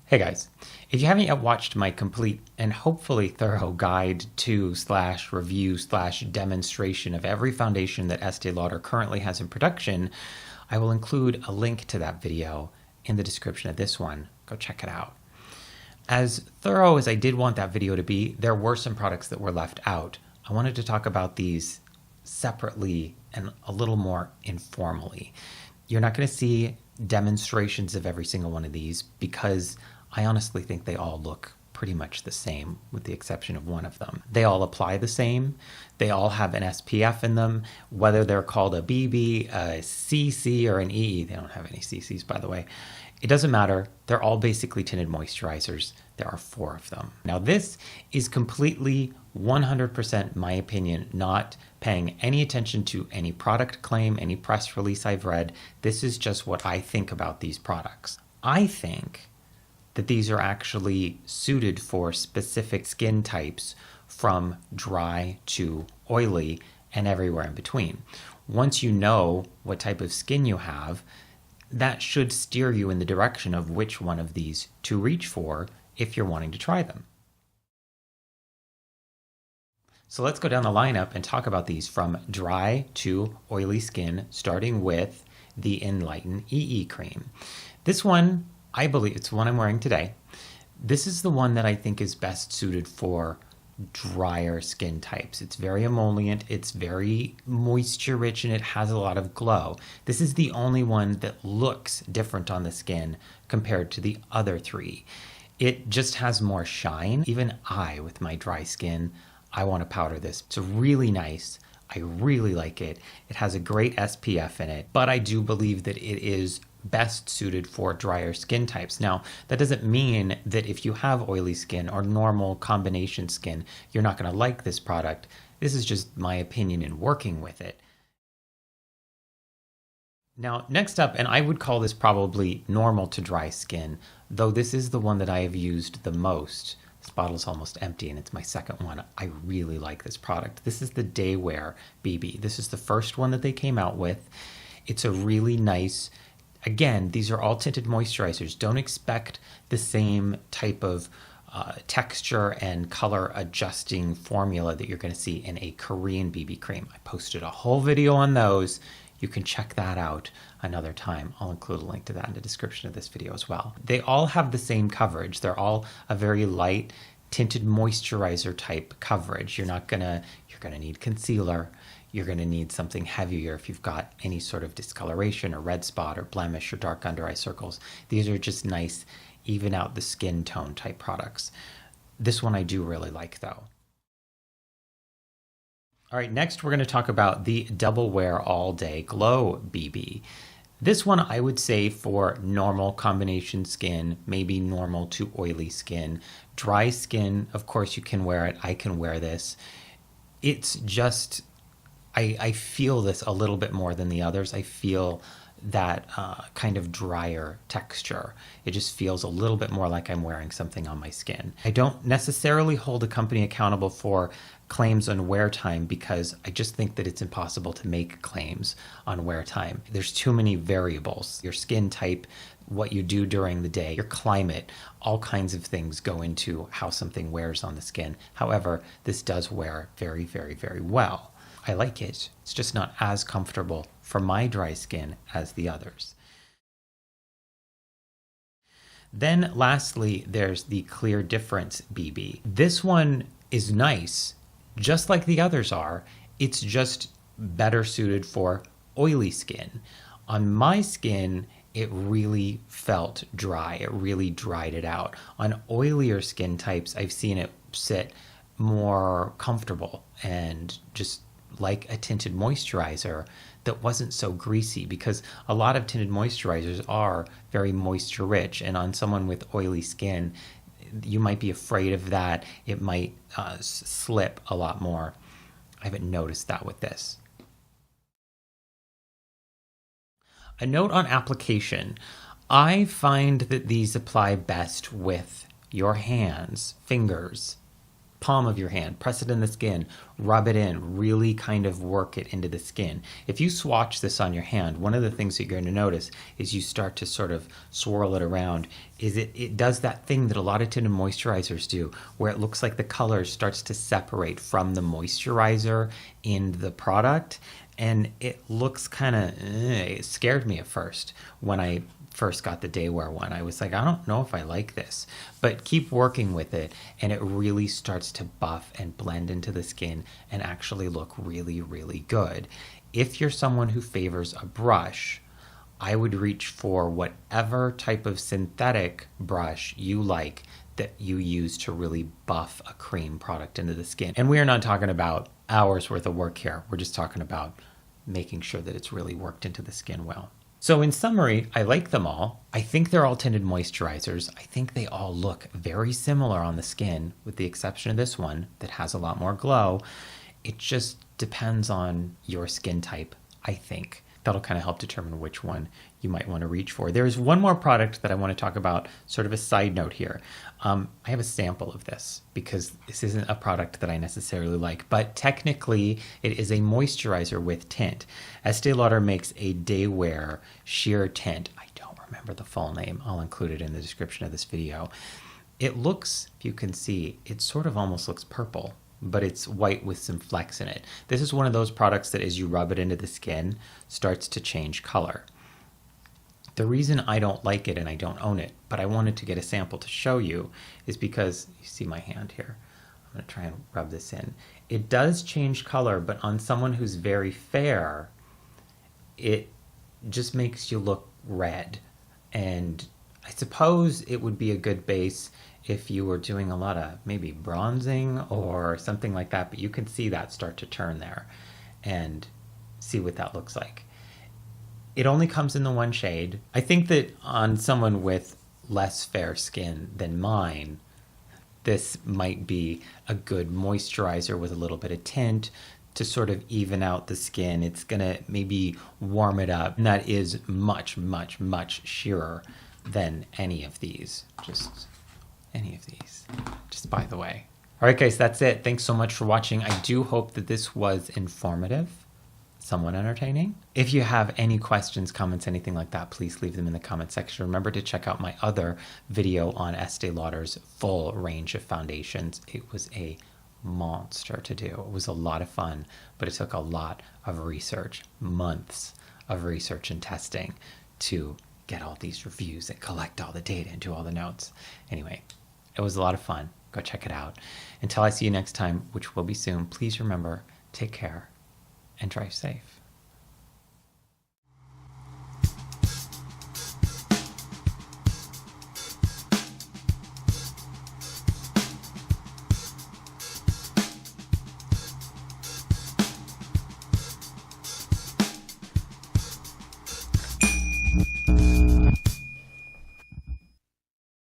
Hey guys, if you haven't yet watched my complete and hopefully thorough guide to / review / demonstration of every foundation that Estee Lauder currently has in production, I will include a link to that video in the description of this one. Go check it out. As thorough as I did want that video to be, there were some products that were left out. I wanted to talk about these separately and a little more informally. You're not going to see demonstrations of every single one of these because I honestly think they all look pretty much the same with the exception of one of them. They all apply the same. They all have an SPF in them, whether they're called a BB, a CC, or an EE. They don't have any CCs, by the way. It doesn't matter. They're all basically tinted moisturizers. There are 4 of them. Now this is completely 100% my opinion, not paying any attention to any product claim, any press release I've read. This is just what I think about these products. I think that these are actually suited for specific skin types from dry to oily and everywhere in between. Once you know what type of skin you have, that should steer you in the direction of which one of these to reach for if you're wanting to try them. So let's go down the lineup and talk about these from dry to oily skin, starting with the Enlighten EE cream. This one, I believe it's the one I'm wearing today. This is the one that I think is best suited for drier skin types. It's very emollient, it's very moisture rich, and it has a lot of glow. This is the only one that looks different on the skin compared to the other 3. It just has more shine. Even I, with my dry skin, I want to powder this. It's really nice. I really like it. It has a great SPF in it, but I do believe that it is best suited for drier skin types. Now, that doesn't mean that if you have oily skin or normal combination skin, you're not going to like this product. This is just my opinion in working with it. Now, next up, and I would call this probably normal to dry skin, though this is the one that I have used the most. This bottle's almost empty and it's my second one. I really like this product. This is the DayWear BB. This is the first one that they came out with. It's a really nice, again, these are all tinted moisturizers. Don't expect the same type of texture and color adjusting formula that you're going to see in a Korean BB cream. I posted a whole video on those. You can check that out another time. I'll include a link to that in the description of this video as well. They all have the same coverage. They're all a very light tinted moisturizer type coverage. You're gonna need concealer. You're gonna need something heavier if you've got any sort of discoloration or red spot or blemish or dark under eye circles. These are just nice, even out the skin tone type products. This one I do really like though. All right, next we're going to talk about the Double Wear All Day Glow BB. This one I would say for normal combination skin, maybe normal to oily skin. Dry skin, of course you can wear it. I can wear this. It's just, I feel this a little bit more than the others. I feel that kind of drier texture. It just feels a little bit more like I'm wearing something on my skin. I don't necessarily hold a company accountable for claims on wear time because I just think that it's impossible to make claims on wear time. There's too many variables. Your skin type, what you do during the day, your climate, all kinds of things go into how something wears on the skin. However, this does wear very, very, very well. I like it. It's just not as comfortable for my dry skin as the others. Then lastly, there's the Clear Difference BB. This one is nice, just like the others are. It's just better suited for oily skin. On my skin, it really felt dry. It really dried it out. On oilier skin types, I've seen it sit more comfortable and just like a tinted moisturizer that wasn't so greasy, because a lot of tinted moisturizers are very moisture rich, and on someone with oily skin you might be afraid of that. It might slip a lot more. I haven't noticed that with this. A note on application. I find that these apply best with your hands, fingers, palm of your hand, press it in the skin, rub it in, really kind of work it into the skin. If you swatch this on your hand, one of the things that you're going to notice is you start to sort of swirl it around. It does that thing that a lot of tinted moisturizers do, where it looks like the color starts to separate from the moisturizer in the product. And it looks kind of, it scared me at first when I first got the DayWear one. I was like, I don't know if I like this, but keep working with it and it really starts to buff and blend into the skin and actually look really, really good. If you're someone who favors a brush, I would reach for whatever type of synthetic brush you like that you use to really buff a cream product into the skin. And we are not talking about hours worth of work here. We're just talking about making sure that it's really worked into the skin well. So in summary, I like them all. I think they're all tinted moisturizers. I think they all look very similar on the skin, with the exception of this one that has a lot more glow. It just depends on your skin type, I think. That'll kind of help determine which one you might want to reach for. There's one more product that I want to talk about, sort of a side note here. I have a sample of this because this isn't a product that I necessarily like, but technically it is a moisturizer with tint. Estee Lauder makes a DayWear sheer tint. I don't remember the full name. I'll include it in the description of this video. It looks, if you can see, it sort of almost looks purple, but it's white with some flecks in it. This is one of those products that as you rub it into the skin, starts to change color. The reason I don't like it and I don't own it, but I wanted to get a sample to show you, is because, you see my hand here, I'm gonna try and rub this in. It does change color, but on someone who's very fair, it just makes you look red. And I suppose it would be a good base if you were doing a lot of maybe bronzing or something like that, but you can see that start to turn there and see what that looks like. It only comes in the one shade. I think that on someone with less fair skin than mine, this might be a good moisturizer with a little bit of tint to sort of even out the skin. It's gonna maybe warm it up. And that is much, much, much sheerer than any of these. Just by the way. All right, guys, that's it. Thanks so much for watching. I do hope that this was informative, somewhat entertaining. If you have any questions, comments, anything like that, please leave them in the comment section. Remember to check out my other video on Estee Lauder's full range of foundations. It was a monster to do. It was a lot of fun, but it took a lot of research, months of research and testing to get all these reviews and collect all the data and do all the notes. Anyway, it was a lot of fun. Go check it out. Until I see you next time, which will be soon, please remember, take care and drive safe.